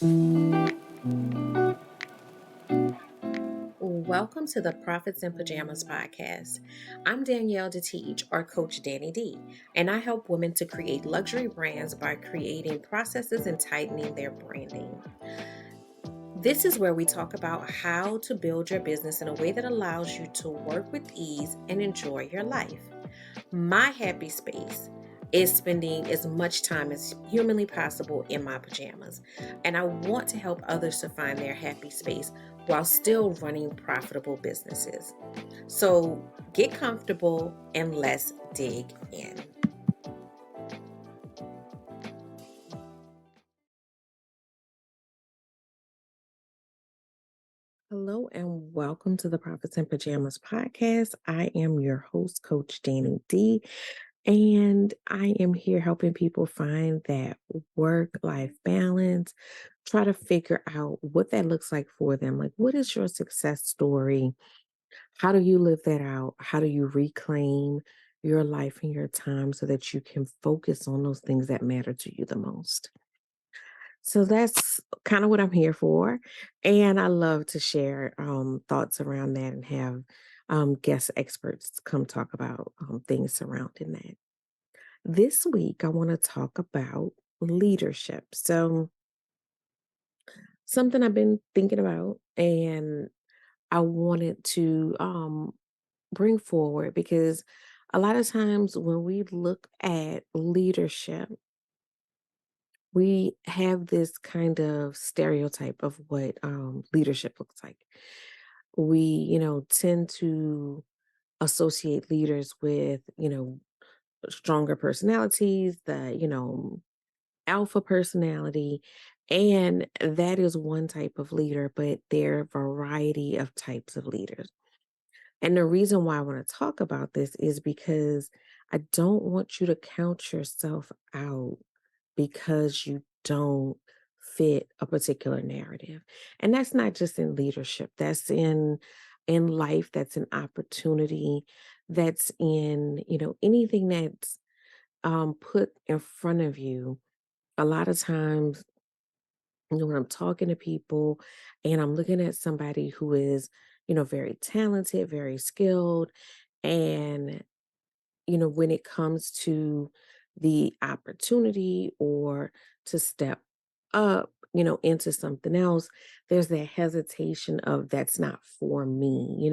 Welcome to the Profits in Pajamas podcast. I'm Danielle D, or Coach Danni D, and I help women to create luxury brands by creating processes and tightening their branding. This is where we talk about how to build your business in a way that allows you to work with ease and enjoy your life. My happy space is spending as much time as humanly possible in my pajamas. And I want to help others to find their happy space while still running profitable businesses. So get comfortable and let's dig in. Hello and welcome to the Profits in Pajamas podcast. I am your host, Coach Danny D. And I am here helping people find that work life balance, try to figure out what that looks like for them. Like, what is your success story? How do you live that out? How do you reclaim your life and your time so that you can focus on those things that matter to you the most? So that's kind of what I'm here for. And I love to share thoughts around that and have guest experts come talk about things surrounding that. This week, I want to talk about leadership. So, something I've been thinking about and I wanted to bring forward because a lot of times when we look at leadership, we have this kind of stereotype of what leadership looks like. We, tend to associate leaders with, stronger personalities, alpha personality. And that is one type of leader, but there are a variety of types of leaders. And the reason why I want to talk about this is because I don't want you to count yourself out because you don't fit a particular narrative. And that's not just in leadership, that's in life, that's in opportunity, that's in, anything that's put in front of you. A lot of times, when I'm talking to people and I'm looking at somebody who is, very talented, very skilled, and, when it comes to the opportunity or to step up, into something else, there's that hesitation of that's not for me,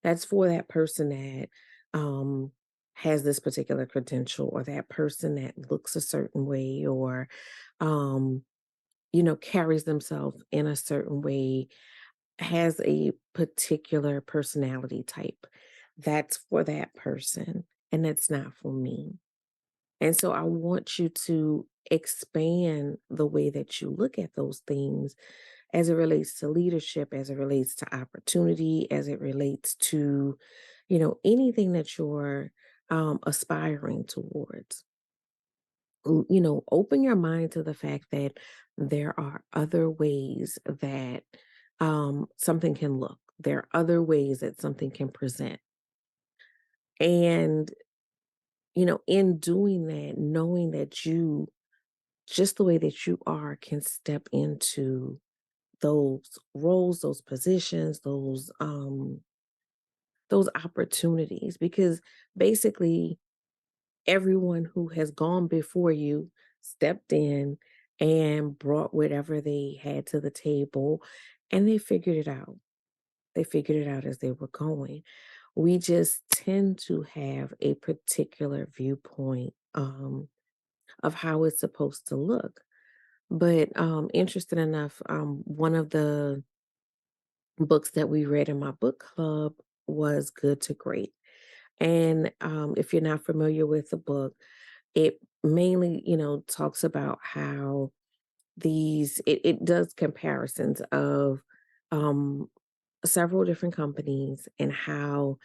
that's for that person that has this particular credential or that person that looks a certain way or um carries themselves in a certain way, has a particular personality type. That's for that person, and that's not for me. And so I want you to expand the way that you look at those things as it relates to leadership, as it relates to opportunity, as it relates to, anything that you're aspiring towards. Open your mind to the fact that there are other ways that something can look. There are other ways that something can present. And, in doing that, knowing that you, just the way that you are, can step into those roles, those positions, those opportunities. Because basically everyone who has gone before you stepped in and brought whatever they had to the table and they figured it out. They figured it out as they were going. We just tend to have a particular viewpoint of how it's supposed to look. But interesting enough, one of the books that we read in my book club was Good to Great. And if you're not familiar with the book, it mainly, talks about how it does comparisons of um, several different companies and how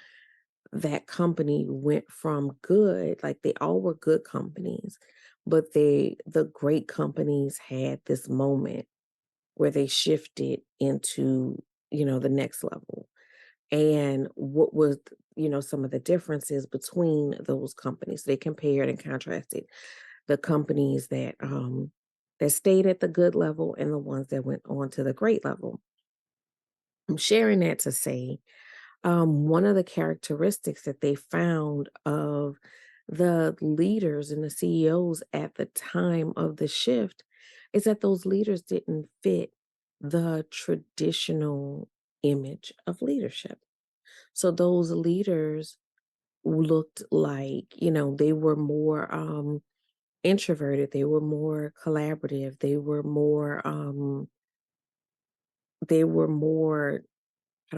that company went from good, like they all were good companies, but the great companies had this moment where they shifted into, the next level. And what was, some of the differences between those companies. They compared and contrasted the companies that stayed at the good level and the ones that went on to the great level. I'm sharing that to say one of the characteristics that they found of the leaders and the CEOs at the time of the shift is that those leaders didn't fit the traditional image of leadership. So those leaders looked like, they were more introverted, they were more collaborative, they were more, how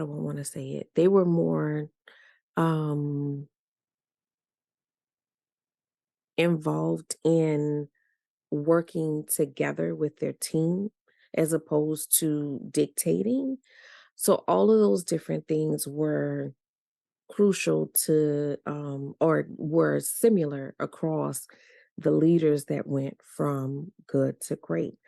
do I want to say it? They were more um involved in working together with their team as opposed to dictating. So all of those different things were crucial to or were similar across the leaders that went from good to great.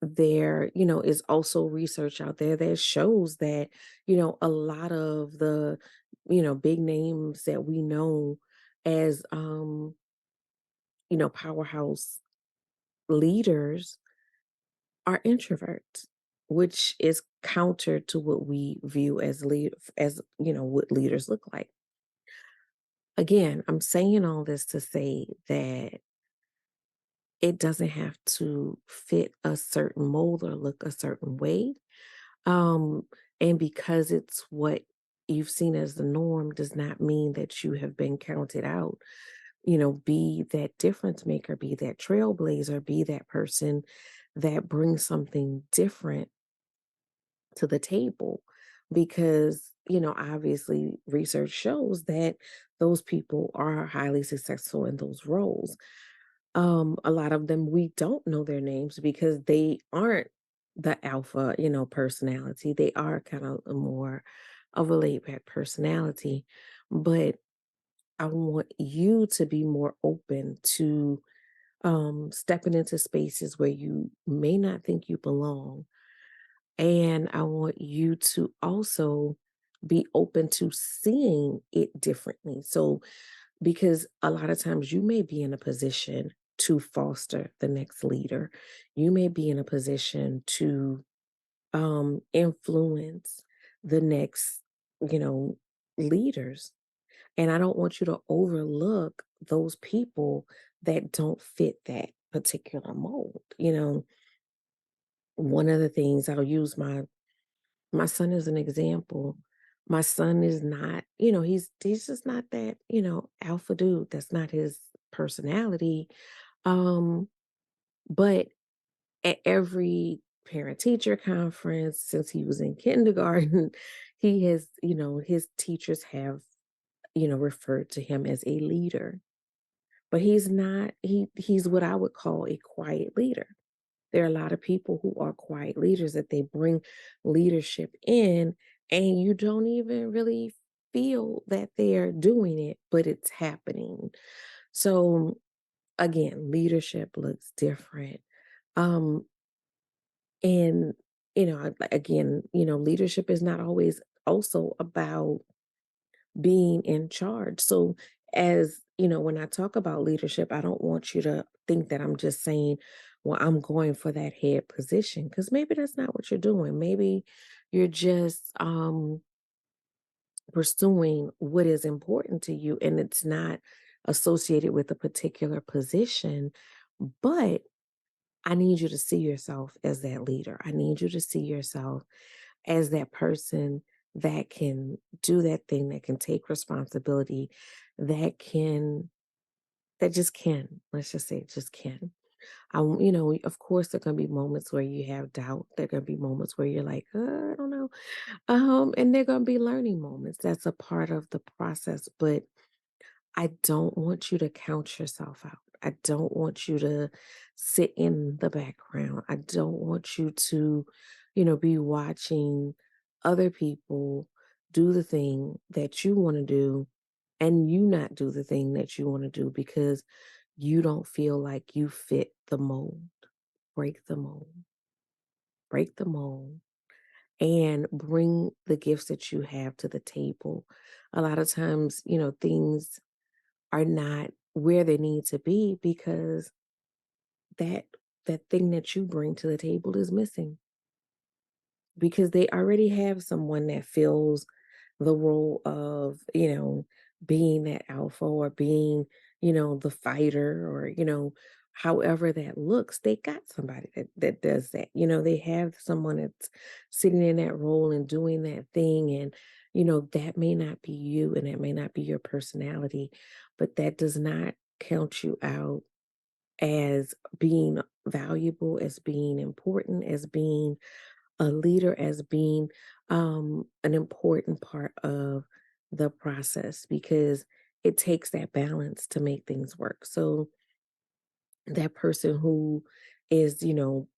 There, is also research out there that shows that, a lot of the, big names that we know as powerhouse leaders are introverts, which is counter to what we view as what leaders look like. Again, I'm saying all this to say that it doesn't have to fit a certain mold or look a certain way. Um, and because it's what you've seen as the norm does not mean that you have been counted out. Be that difference maker, be that trailblazer, be that person that brings something different to the table. Because, obviously research shows that those people are highly successful in those roles. A lot of them we don't know their names because they aren't the alpha, personality. They are kind of a more of a laid back personality. But I want you to be more open to stepping into spaces where you may not think you belong. And I want you to also be open to seeing it differently. So, because a lot of times you may be in a position to foster the next leader, you may be in a position to influence the next, you know, leaders. And I don't want you to overlook those people that don't fit that particular mold. One of the things I'll use my son as an example. My son is not, he's just not that, alpha dude. That's not his personality. Um, but at every parent teacher conference since he was in kindergarten, he has, his teachers have, referred to him as a leader. But he's not, he's what I would call a quiet leader. There are a lot of people who are quiet leaders that they bring leadership in, and you don't even really feel that they're doing it, but it's happening. So again, leadership looks different. Um, and again, leadership is not always also about being in charge. So, as when I talk about leadership, I don't want you to think that I'm just saying, well, I'm going for that head position, because maybe that's not what you're doing. Maybe you're just pursuing what is important to you and it's not associated with a particular position. But I need you to see yourself as that leader. I need you to see yourself as that person that can do that thing, that can take responsibility, that can, that just can, let's just say, just can. Of course, there are going to be moments where you have doubt. There are going to be moments where you're like, I don't know. And there are going to be learning moments. That's a part of the process. But I don't want you to count yourself out. I don't want you to sit in the background. I don't want you to, be watching other people do the thing that you want to do and you not do the thing that you want to do because you don't feel like you fit the mold. Break the mold. Break the mold and bring the gifts that you have to the table. A lot of times, things are not where they need to be because that that thing that you bring to the table is missing because they already have someone that fills the role of, being that alpha or being, the fighter or, however that looks, they got somebody that does that. They have someone that's sitting in that role and doing that thing. And, that may not be you and that may not be your personality, but that does not count you out as being valuable, as being important, as being a leader, as being an important part of the process because it takes that balance to make things work. So that person who is,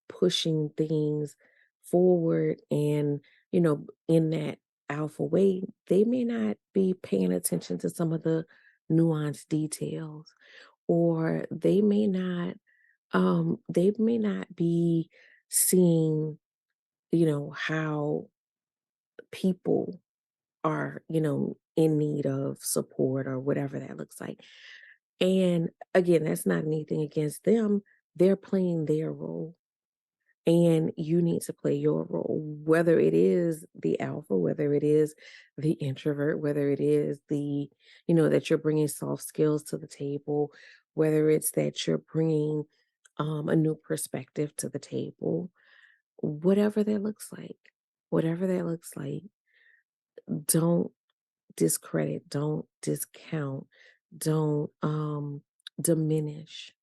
pushing things forward and, in that alpha way, they may not be paying attention to some of the nuanced details, or they may not be seeing, how people are, in need of support or whatever that looks like. And again, that's not anything against them. They're playing their role. And you need to play your role, whether it is the alpha, whether it is the introvert, whether it is that you're bringing soft skills to the table, whether it's that you're bringing a new perspective to the table, whatever that looks like, whatever that looks like, don't discredit, don't discount, don't diminish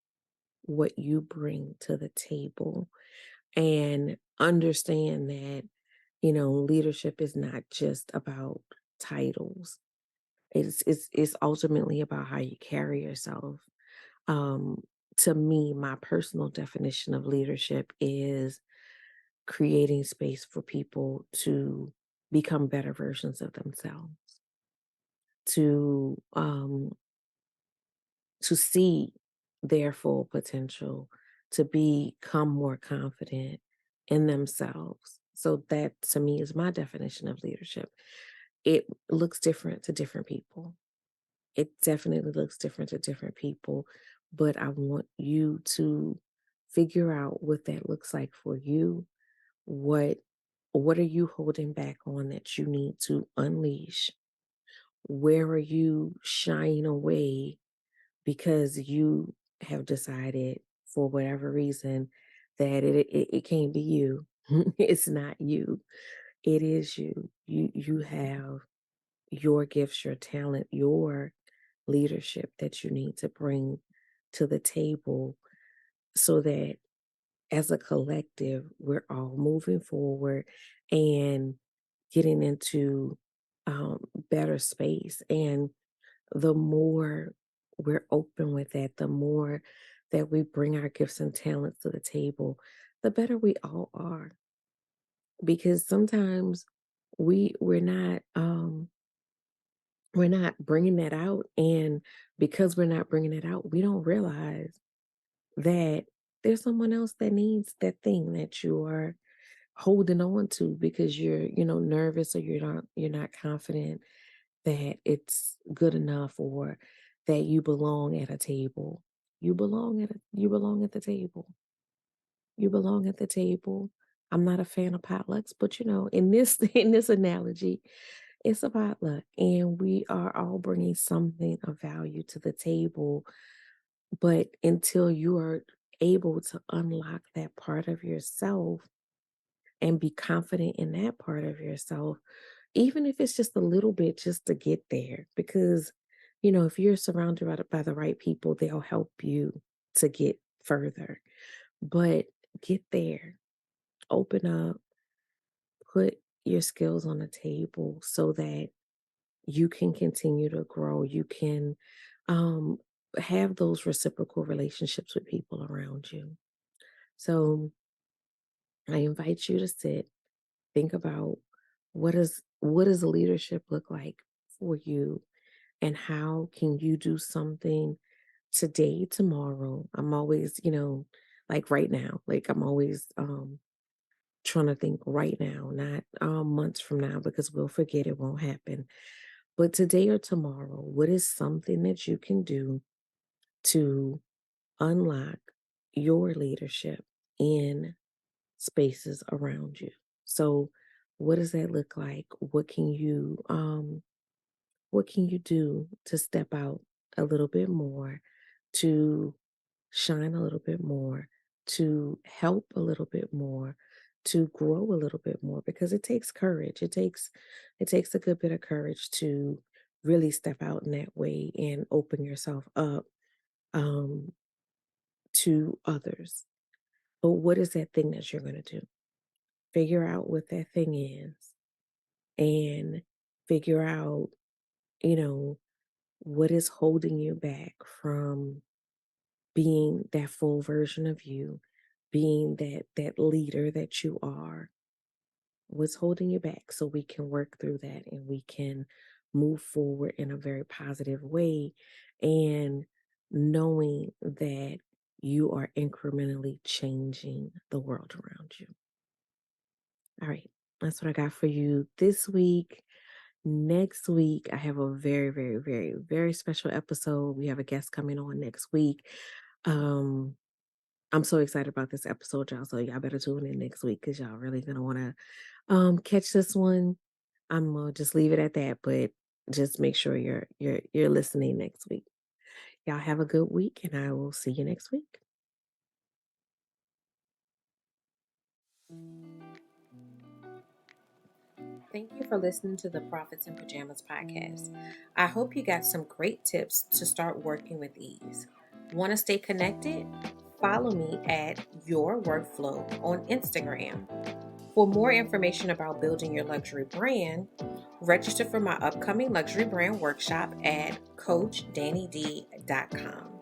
what you bring to the table and understand that, leadership is not just about titles. It's ultimately about how you carry yourself. Um, to me, my personal definition of leadership is creating space for people to become better versions of themselves, to see their full potential, to become more confident in themselves. So that to me is my definition of leadership. It looks different to different people. It definitely looks different to different people, but I want you to figure out what that looks like for you. What what are you holding back on that you need to unleash? Where are you shying away because you have decided for whatever reason that it can't be you. It's not you. It is you. You have your gifts, your talent, your leadership that you need to bring to the table so that as a collective, we're all moving forward and getting into better space. And the more we're open with that, the more that we bring our gifts and talents to the table, the better we all are. Because sometimes we're not bringing that out, and because we're not bringing it out, we don't realize that there's someone else that needs that thing that you are holding on to because you're nervous or you're not confident that it's good enough or that you belong at a table. You belong at the table. You belong at the table. I'm not a fan of potlucks, but in this in this analogy, it's a potluck and we are all bringing something of value to the table, but until you are able to unlock that part of yourself and be confident in that part of yourself, even if it's just a little bit just to get there. Because, if you're surrounded by the right people, they'll help you to get further. But get there, open up, put your skills on the table so that you can continue to grow. You can um, have those reciprocal relationships with people around you. So I invite you to sit, think about what does leadership look like for you and how can you do something today, tomorrow. I'm always, like right now, like I'm always trying to think right now, not months from now because we'll forget, it won't happen. But today or tomorrow, what is something that you can do to unlock your leadership in spaces around you. So what does that look like? What can you do to step out a little bit more, to shine a little bit more, to help a little bit more, to grow a little bit more? Because it takes courage. It takes a good bit of courage to really step out in that way and open yourself up um to others. But what is that thing that you're going to do? Figure out what that thing is and figure out, you know, what is holding you back from being that full version of you, being that leader that you are. What's holding you back so we can work through that and we can move forward in a very positive way and knowing that you are incrementally changing the world around you. All right. That's what I got for you this week. Next week, I have a very, very, very, very special episode. We have a guest coming on next week. Um, I'm so excited about this episode, y'all. So y'all better tune in next week because y'all really gonna want to catch this one. I'm gonna just leave it at that, but just make sure you're listening next week. Y'all have a good week, and I will see you next week. Thank you for listening to the Profits in Pajamas podcast. I hope you got some great tips to start working with ease. Want to stay connected? Follow me at Your Workflow on Instagram. For more information about building your luxury brand, register for my upcoming luxury brand workshop at CoachDanniD.com.